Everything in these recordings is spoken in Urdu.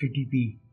TTP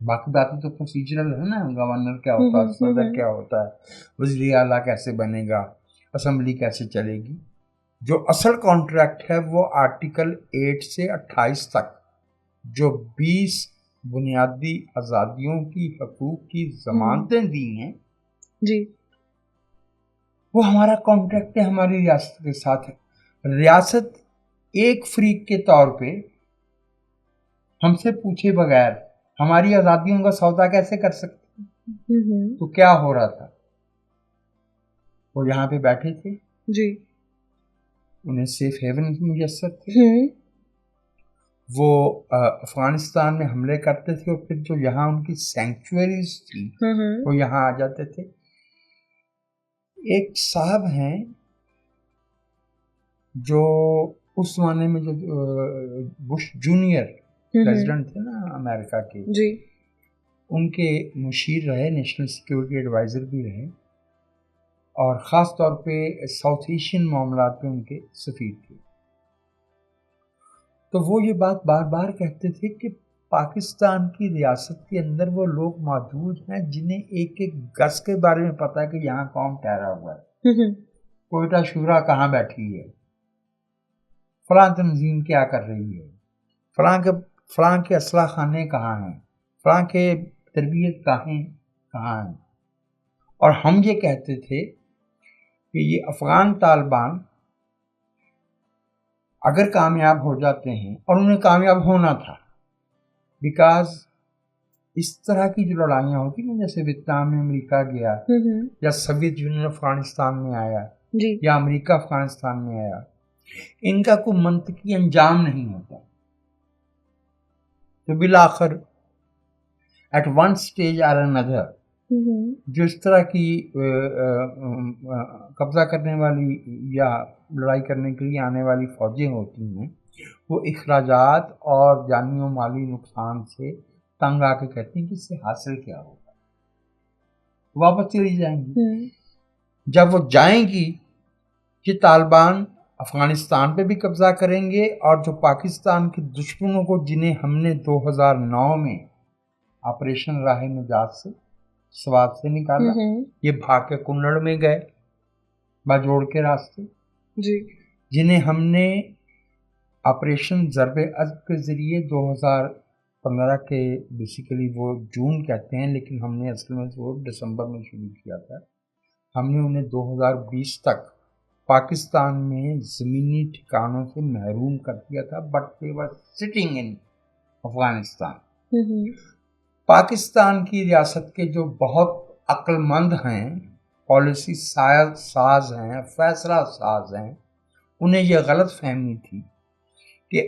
باقی باتیں تو پروسیجرل ہے نا، گورنر کیا ہوتا ہے، صدر کیا ہوتا ہے، وزیر اعلیٰ کیسے بنے گا، اسمبلی کیسے چلے گی. جو اصل کانٹریکٹ ہے وہ آرٹیکل 8 سے 28 تک جو 20 بنیادی آزادیوں کی حقوق کی ضمانتیں دی ہیں جی وہ ہمارا کانٹریکٹ ہے ہماری ریاست کے ساتھ. ریاست ایک فریق کے طور پہ ہم سے پوچھے بغیر ہماری آزادیوں کا سودا کیسے کر سکتی؟ تو کیا ہو رہا تھا، وہ یہاں پہ بیٹھے تھے جی، انہیں سیف ہیون میسر تھے، وہ افغانستان میں حملے کرتے تھے اور پھر جو یہاں ان کی سینکچوریز تھی وہ یہاں آ جاتے تھے. ایک صاحب ہیں جو اس زمانے میں جو بش جونیئر پریزیڈنٹ تھے نا امریکہ کے، جی ان کے مشیر رہے، نیشنل سیکیورٹی ایڈوائزر بھی رہے، اور خاص طور پہ ساؤتھ ایشین معاملات میں ان کے سفیر تھے. تو وہ یہ بات بار بار کہتے تھے کہ پاکستان کی ریاست کے اندر وہ لوگ موجود ہیں جنہیں ایک ایک گز کے بارے میں پتا ہے کہ یہاں کون ٹھہرا ہوا ہے، کوئٹہ شورا کہاں بیٹھی ہے، فلاں تنظیم کیا کر رہی ہے، فلاں کے اسلحہ خانے کہاں ہیں، فلاں کے تربیت گاہیں کہاں ہیں. اور ہم یہ کہتے تھے کہ یہ افغان طالبان اگر کامیاب ہو جاتے ہیں، اور انہیں کامیاب ہونا تھا، بیکاز اس طرح کی جو لڑائیاں ہوتی ہیں جیسے ویتنام میں امریکہ گیا، یا سوویت یونین افغانستان میں آیا، یا امریکہ افغانستان میں آیا، ان کا کوئی منطقی انجام نہیں ہوتا. تو بالآخر ایٹ ون اسٹیج اور another جو اس طرح کی قبضہ کرنے والی یا لڑائی کرنے کے لیے آنے والی فوجیں ہوتی ہیں وہ اخراجات اور جانی و مالی نقصان سے تنگ آ کے کہتی ہیں کہ اس سے حاصل کیا ہوگا، واپس چلی جائیں گی. جب وہ جائیں گی کہ طالبان افغانستان پہ بھی قبضہ کریں گے، اور جو پاکستان کے دشمنوں کو جنہیں ہم نے 2009 میں آپریشن راہ نجات سے سوات سے نکالا، یہ بھاگ کے کنڑ میں گئے باجوڑ کے راستے، جنہیں ہم نے آپریشن ضرب عضب کے ذریعے 2015 کے بیسیکلی وہ جون کہتے ہیں لیکن ہم نے اصل میں وہ دسمبر میں شروع کیا تھا، ہم نے انہیں 2020 تک پاکستان میں زمینی ٹھکانوں سے محروم کر دیا تھا، but they were sitting in Afghanistan. Pakistan کی ریاست کے جو بہت عقل مند ہیں، پالیسی ساز ہیں، فیصلہ ساز ہیں، انہیں یہ غلط فہمی تھی کہ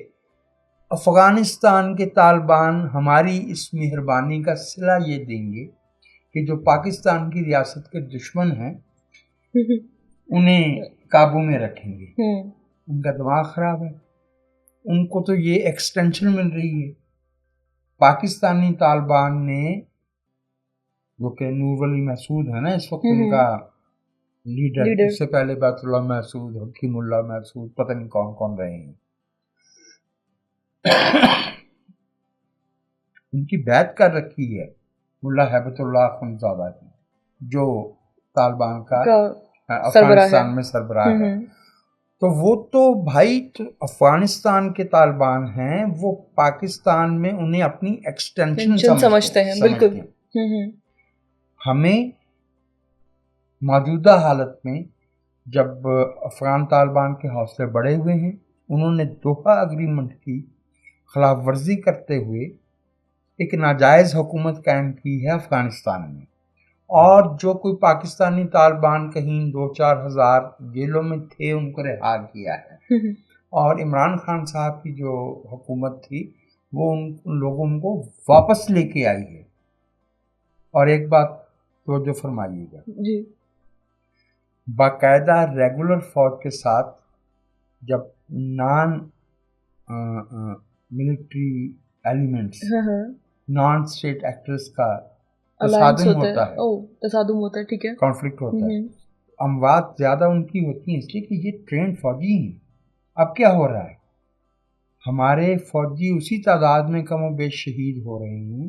افغانستان کے طالبان ہماری اس مہربانی کا صلہ یہ دیں گے کہ جو پاکستان کی ریاست کے دشمن ہیں انہیں قابو میں رکھیں گے. ان کا دماغ خراب ہے، ان کو تو یہ ایکسٹینشن مل رہی ہے. پاکستانی طالبان نے جو کہ نور ولی محسود ہے نا اس وقت ان کا لیڈر، اس سے پہلے بیت اللہ محسود، حکیم اللہ محسود، پتہ نہیں کون کون رہے ہیں، ان کی بیعت کر رکھی ہے ملا ہیبت اللہ اخندزادہ کی جو طالبان کا افغانستان میں سربراہ ہے. تو وہ تو بھائی افغانستان کے طالبان ہیں، وہ پاکستان میں انہیں اپنی ایکسٹینشن سمجھتے ہیں. بالکل ہمیں موجودہ حالت میں جب افغان طالبان کے حوصلے بڑھے ہوئے ہیں، انہوں نے دوحہ اگریمنٹ کی خلاف ورزی کرتے ہوئے ایک ناجائز حکومت قائم کی ہے افغانستان میں، اور جو کوئی پاکستانی طالبان کہیں 2-4 ہزار جیلوں میں تھے ان کو رہا کیا ہے، اور عمران خان صاحب کی جو حکومت تھی وہ ان لوگوں کو واپس لے کے آئی ہے. اور ایک بات توجہ فرمائیے گا، باقاعدہ ریگولر فوج کے ساتھ جب naan military elements, non state actors کا تصادم ہوتا ہے، ٹھیک ہے، کانفلکٹ ہوتا ہے، اموات زیادہ ان کی ہوتی ہیں اس لیے کہ یہ ٹرینڈ فوجی ہیں. اب کیا ہو رہا ہے، ہمارے فوجی اسی تعداد میں کم و بیش شہید ہو رہے ہیں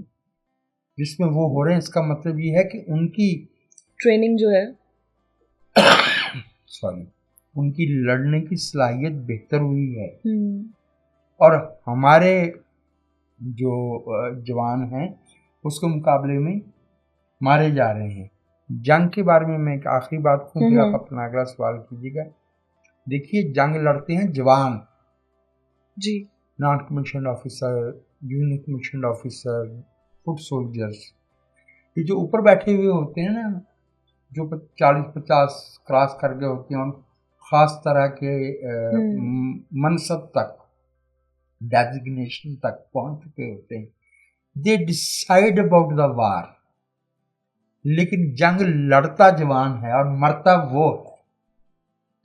جس میں وہ ہو رہے ہیں، اس کا مطلب یہ ہے کہ ان کی ٹریننگ جو ہے ان کی لڑنے کی صلاحیت بہتر ہوئی ہے، اور ہمارے جو جوان ہیں اس کے مقابلے میں مارے جا رہے ہیں۔ جنگ کے بارے میں ایک آخری بات کہوں، پھر آپ اپنا اگلا سوال کیجیے گا۔ دیکھیے، جنگ لڑتے ہیں جوان، جی، non commissioned officer, junior commissioned officer, foot soldiers. یہ جو اوپر بیٹھے ہوئے ہوتے ہیں نا، جو 40-50 کراس کر گئے ہوتے ہیں اور خاص طرح کے منصب تک، ڈیزگنیشن تک پہنچ چکے ہوتے ہیں، دے ڈیسائیڈ اباؤٹ دا وار، لیکن جنگ لڑتا جوان ہے اور مرتا وہ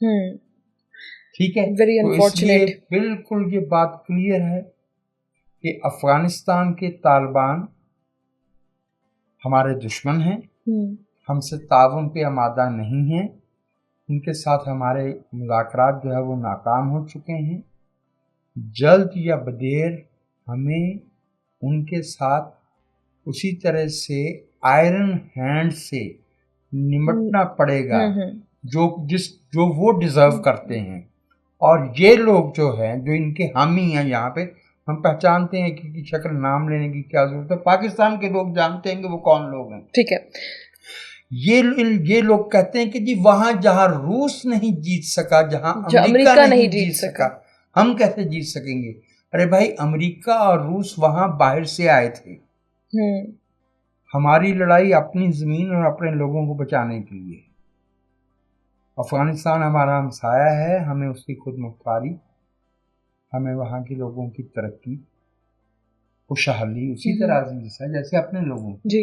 ہے۔ ٹھیک ہے، تو اس لیے بالکل یہ بات کلیئر ہے کہ افغانستان کے طالبان ہمارے دشمن ہیں، ہم سے تعاون پہ آمادہ نہیں ہیں، ان کے ساتھ ہمارے مذاکرات جو ہے وہ ناکام ہو چکے ہیں۔ جلد یا بدیر ہمیں ان کے ساتھ اسی طرح سے آئرن ہینڈ سے نمٹنا پڑے گا جو وہ ڈیزرو کرتے ہیں۔ اور یہ لوگ جو ہیں، جو ان کے حامی ہیں، یہاں پہ ہم پہچانتے ہیں کہ شکل نام لینے کی کیا ضرورت ہے، پاکستان کے لوگ جانتے ہیں کہ وہ کون لوگ ہیں۔ ٹھیک ہے، یہ لوگ کہتے ہیں کہ جی وہاں جہاں روس نہیں جیت سکا، جہاں امریکہ نہیں جیت سکا، ہم کیسے جیت سکیں گے؟ ارے بھائی، امریکہ اور روس وہاں باہر سے آئے تھے، ہماری لڑائی اپنی زمین اور اپنے لوگوں کو بچانے کے لیے۔ افغانستان ہمارا ہمسایہ ہے، ہمیں اس کی خود مختاری، ہمیں وہاں کے لوگوں کی ترقی، خوشحالی اسی طرح عزیز ہے جیسے اپنے لوگوں جی،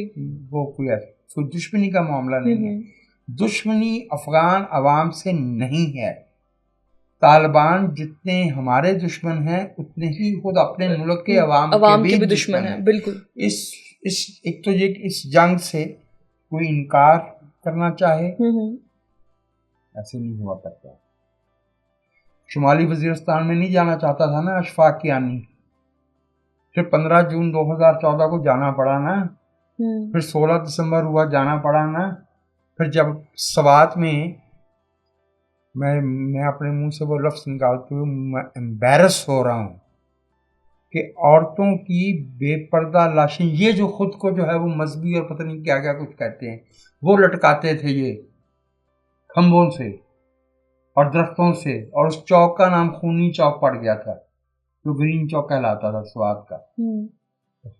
وہ کوئی دشمنی کا معاملہ نہیں ہے۔ دشمنی افغان عوام سے نہیں ہے۔ طالبان جتنے ہمارے دشمن ہیں اتنے ہی خود اپنے ملک کے عوام کے بھی دشمن ہیں۔ بالکل، ایک تو یہ اس جنگ سے کوئی انکار کرنا چاہے، ایسے نہیں ہوا کرتا۔ شمالی وزیرستان میں نہیں جانا چاہتا تھا نا اشفاق کیانی، پھر 15 جون 2014 کو جانا پڑا نا، پھر 16 دسمبر ہوا جانا پڑا نا، پھر جب سوات میں میں اپنے منہ سے وہ لفظ نکالتے ہوئے میں امبیرس ہو رہا ہوں کہ عورتوں کی بے پردہ لاشیں، یہ جو خود کو جو ہے وہ مذہبی اور پتہ نہیں کیا کیا کچھ کہتے ہیں، وہ لٹکاتے تھے یہ کھمبوں سے اور درختوں سے، اور اس چوک کا نام خونی چوک پڑ گیا تھا جو گرین چوک کہلاتا تھا سوات کا۔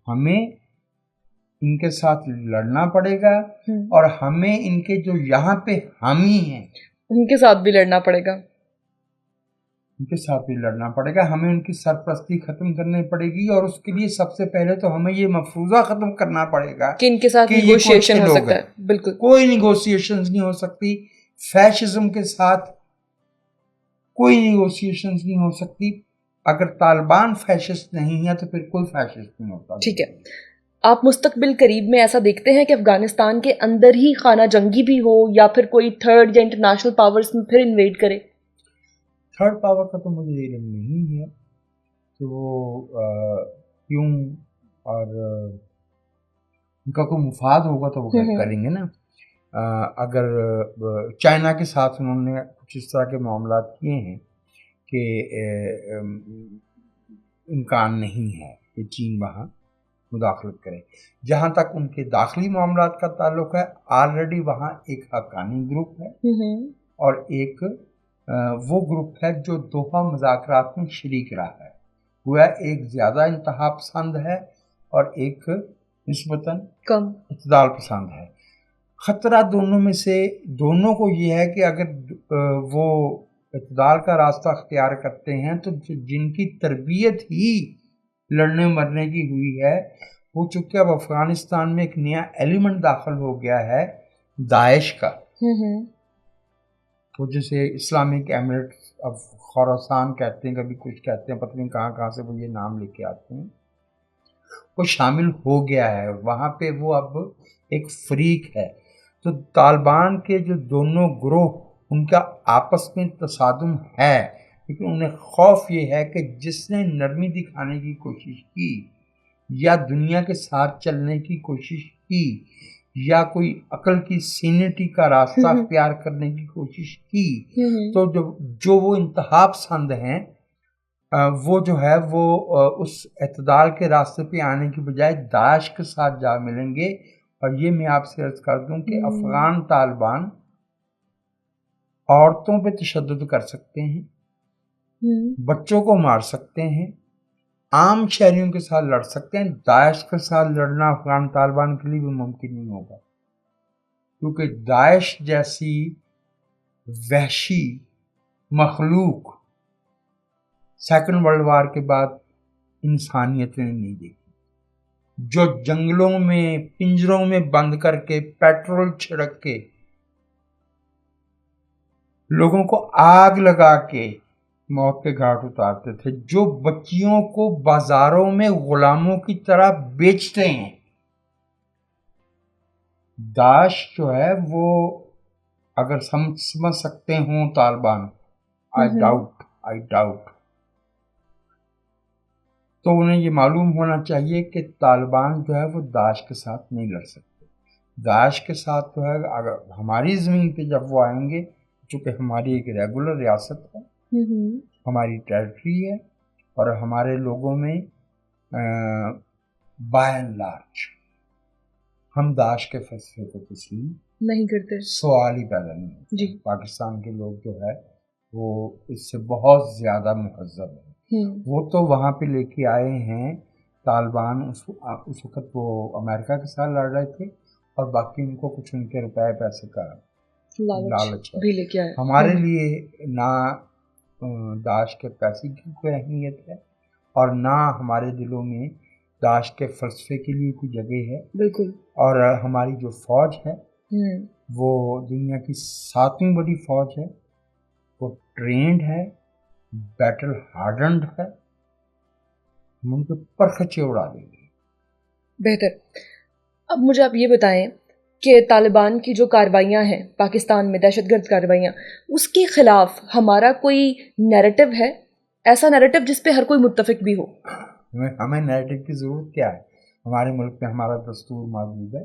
ہمیں ان کے ساتھ لڑنا پڑے گا، اور ہمیں ان کے جو یہاں پہ حامی ہیں ان کے ساتھ بھی لڑنا پڑے گا، ہمیں ان کی سرپرستی ختم کرنی پڑے گی، اور اس کے لیے سب سے پہلے تو ہمیں یہ مفروضہ ختم کرنا پڑے گا کہ ان کے ساتھ نیگوشیشن ہو سکتا ہے۔ بالکل، کوئی نیگوشیشنز نہیں ہو سکتی، فیشزم کے ساتھ کوئی نیگوشیشنز نہیں ہو سکتی۔ اگر طالبان فیشسٹ نہیں ہے تو پھر کوئی فیشسٹ نہیں ہوتا۔ ٹھیک ہے، آپ مستقبل قریب میں ایسا دیکھتے ہیں کہ افغانستان کے اندر ہی خانہ جنگی بھی ہو، یا پھر کوئی تھرڈ یا انٹرنیشنل پاورز میں پھر انویڈ کرے؟ تھرڈ پاور کا تو مجھے علم نہیں ہے کہ وہ کیوں، اور ان کا کوئی مفاد ہوگا تو وہ کریں گے نا۔ اگر چائنا کے ساتھ انہوں نے کچھ اس طرح کے معاملات کیے ہیں کہ امکان نہیں ہے کہ چین وہاں مداخلت کرے۔ جہاں تک ان کے داخلی معاملات کا تعلق ہے، آلریڈی وہاں ایک حقانی گروپ ہے اور ایک وہ گروپ ہے جو دوحہ مذاکرات میں شریک رہا ہے، گویا ایک زیادہ انتہا پسند ہے اور ایک نسبتاً کم اعتدال پسند ہے۔ خطرہ دونوں کو یہ ہے کہ اگر وہ اعتدال کا راستہ اختیار کرتے ہیں تو جن کی تربیت ہی لڑنے مرنے کی ہوئی ہے، وہ چونکہ اب افغانستان میں ایک نیا ایلیمنٹ داخل ہو گیا ہے داعش کا، تو جسے اسلامک ایمریٹ اب خوراسان کہتے ہیں، کبھی کچھ کہتے ہیں، پتہ نہیں کہاں سے وہ یہ نام لے کے آتے ہیں، وہ شامل ہو گیا ہے وہاں پہ، وہ اب ایک فریق ہے۔ تو طالبان کے جو دونوں گروہ، ان کا آپس میں تصادم ہے، لیکن انہیں خوف یہ ہے کہ جس نے نرمی دکھانے کی کوشش کی یا دنیا کے ساتھ چلنے کی کوشش کی یا کوئی عقل کی سینٹی کا راستہ اختیار کرنے کی کوشش کی تو جو وہ انتہا پسند ہیں وہ جو ہے وہ اس اعتدال کے راستے پہ آنے کی بجائے داعش کے ساتھ جا ملیں گے. اور یہ میں آپ سے عرض کر دوں کہ افغان طالبان عورتوں پہ تشدد کر سکتے ہیں, بچوں کو مار سکتے ہیں, عام شہریوں کے ساتھ لڑ سکتے ہیں. داعش کے ساتھ لڑنا افغان طالبان کے لیے بھی ممکن نہیں ہوگا, کیونکہ داعش جیسی وحشی مخلوق سیکنڈ ورلڈ وار کے بعد انسانیت نے نہیں دیکھی, جو جنگلوں میں پنجروں میں بند کر کے پیٹرول چھڑک کے لوگوں کو آگ لگا کے موت کے گھاٹ اتارتے تھے, جو بچیوں کو بازاروں میں غلاموں کی طرح بیچتے ہیں. داعش جو ہے وہ اگر سمجھ سکتے ہوں طالبان, آئی ڈاؤٹ, تو انہیں یہ معلوم ہونا چاہیے کہ طالبان جو ہے وہ داعش کے ساتھ نہیں لڑ سکتے. داعش کے ساتھ تو ہے اگر ہماری زمین پہ جب وہ آئیں گے, چونکہ ہماری ایک ریگولر ریاست ہے, ہماری ٹیریٹری ہے, اور ہمارے لوگوں میں بائی اینڈ لارج ہم داعش کے فلسفے کو تسلیم نہیں کرتے, سوال ہی پیدا نہیں ہوتا. جی پاکستان کے لوگ جو ہے وہ اس سے بہت زیادہ مہذب ہیں. وہ تو وہاں پہ لے کے آئے ہیں طالبان, اس وقت وہ امریکہ کے ساتھ لڑ رہے تھے اور باقی ان کو کچھ ان کے روپے پیسے کا لالچ بھی لے کے آئے. ہمارے لیے نہ داعش کے پیسے کی کوئی اہمیت ہے اور نہ ہمارے دلوں میں داعش کے فلسفے کے لیے کوئی جگہ ہے. بالکل. اور ہماری جو فوج ہے وہ دنیا کی 7ویں بڑی فوج ہے, وہ ٹرینڈ ہے, بیٹل ہارڈنڈ ہے, ہم ان کے پرخچے اڑا دیں گے. بہتر. اب مجھے آپ یہ بتائیں کہ طالبان کی جو کارروائیاں ہیں پاکستان میں, دہشت گرد کارروائیاں, اس کے خلاف ہمارا کوئی نیریٹو ہے, ایسا نیریٹو جس پہ ہر کوئی متفق بھی ہو؟ ہمیں نیریٹو کی ضرورت کیا ہے؟ ہمارے ملک میں ہمارا دستور موجود ہے,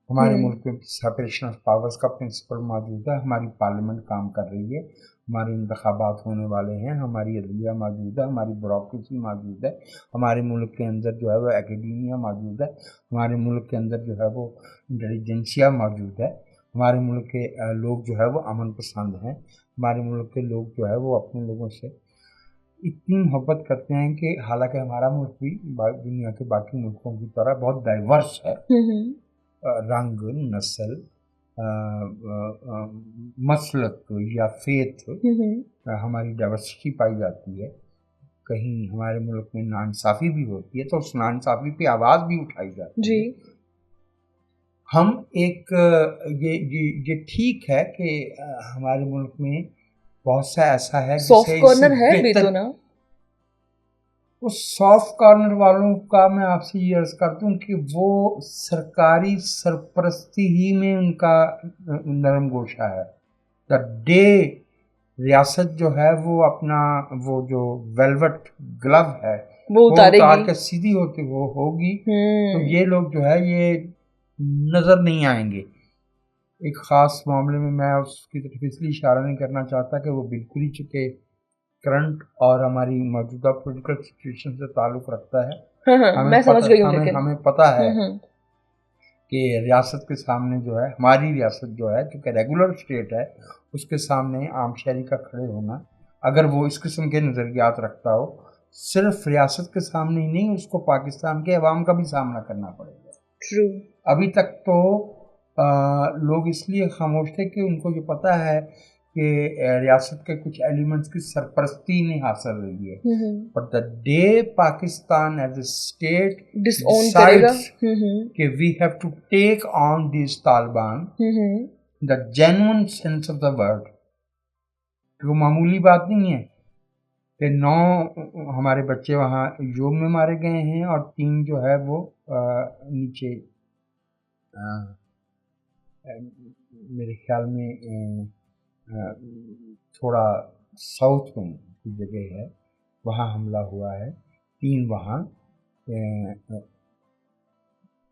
ہمارے ملک میں سیپریشن آف پاورز کا پرنسپل موجود ہے, ہماری پارلیمنٹ کام کر رہی ہے, ہمارے انتخابات ہونے والے ہیں, ہماری عدلیہ موجود ہے, ہماری بیوروکریسی موجود ہے, ہمارے ملک کے اندر جو ہے وہ اکیڈیمیا موجود ہے, ہمارے ملک کے اندر جو ہے وہ انٹیلیجنسیا موجود ہے, ہمارے ملک کے لوگ جو ہے وہ امن پسند ہیں, ہمارے ملک کے لوگ جو ہے وہ اپنے لوگوں سے اتنی محبت کرتے ہیں کہ حالانکہ ہمارا ملک بھی دنیا کے باقی ملکوں کی طرح بہت ڈائیورس ہے, رنگ, نسل, مسلک یا فیتھ, ہماری ڈائیورسٹی پائی جاتی ہے. کہیں ہمارے ملک میں ناانصافی بھی ہوتی ہے تو اس ناانصافی پہ آواز بھی اٹھائی جاتی ہے. ہم ایک یہ ٹھیک ہے کہ ہمارے ملک میں بہت سا ایسا ہے سافٹ کارنر ہے بھی تو نا. اس سافٹ کارنر والوں کا میں آپ سے یہ عرض کرتا ہوں کہ وہ سرکاری سرپرستی ہی میں ان کا نرم گوشہ ہے. دا ڈے ریاست جو ہے وہ اپنا وہ جو ویلوٹ گلو ہے وہ اتار کے سیدھی ہوتی وہ ہوگی تو یہ لوگ جو ہے یہ نظر نہیں آئیں گے. ایک خاص معاملے میں اس کی طرف اس لیے اشارہ نہیں کرنا چاہتا کہ وہ بالکل ہی چکے کرنٹ اور ہماری موجودہ پولیٹیکل سچویشن سے تعلق رکھتا ہے. ہمیں پتہ ہے کہ ریاست کے سامنے جو ہے ہماری ریاست جو ہے چونکہ ریگولر اسٹیٹ ہے اس کے سامنے عام شہری کا کھڑے ہونا اگر وہ اس قسم کے نظریات رکھتا ہو صرف ریاست کے سامنے ہی نہیں اس کو پاکستان کے عوام کا بھی سامنا کرنا پڑے گا. ابھی تک تو لوگ اس لیے خاموش تھے کہ ان کو یہ پتہ ہے کہ ریاست کے کچھ ایلیمنٹس کی سرپرستی نہیں حاصل رہی ہے. But the day Pakistan as a state decides کہ we have to take on these Taliban the genuine sense of the word, وہ معمولی بات نہیں ہے کہ 9 ہمارے بچے وہاں یوم میں مارے گئے ہیں اور 3 جو ہے وہ نیچے میرے خیال میں تھوڑا ساؤتھ میں کی جگہ ہے وہاں حملہ ہوا ہے, 3 وہاں